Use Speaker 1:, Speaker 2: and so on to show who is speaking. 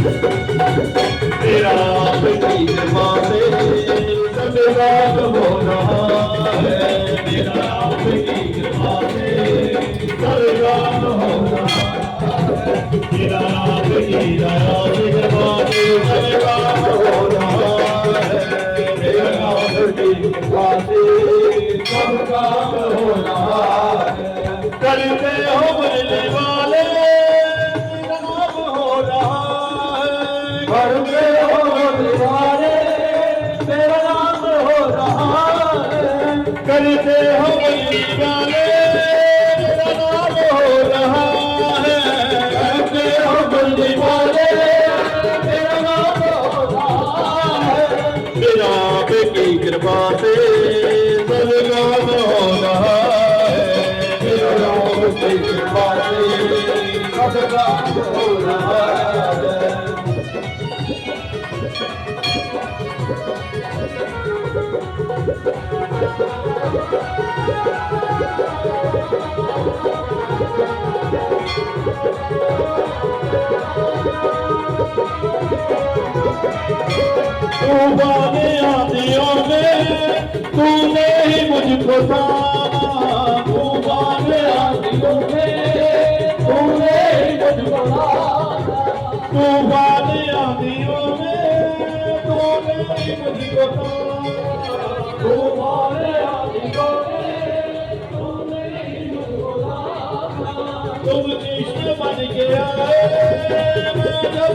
Speaker 1: तेरा आपकी कृपा से स्वर्गगान हो रहा है। तेरा आपकी कृपा से स्वर्गगान हो रहा है। तेरा आपकी दया से कृपा से स्वर्गगान हो रहा है। तेरा आपकी कृपा से स्वर्गगान हो रहा है। करते हो मरने वाले तेरा नाम हो रहा है। करते हो मरने वाले तेरा नाम हो रहा है। करते हो मरने वाले तेरा नाम हो रहा है। करते हो मरने वाले तेरा नाम हो रहा है। बिना आपकी कृपा से स्वर्गगान हो रहा है। बिना आपकी कृपा से स्वर्गगान हो रहा है। तूफान आंधियों में तूने ही मुझको थामा। तूफान आंधियों में तूने ही मुझको थामा। तूफान आंधियों में तूने ही मुझको थामा। तूफान आंधियों में तूने ही मुझको थामा। तुम कृष्ण बन के आए मैं जब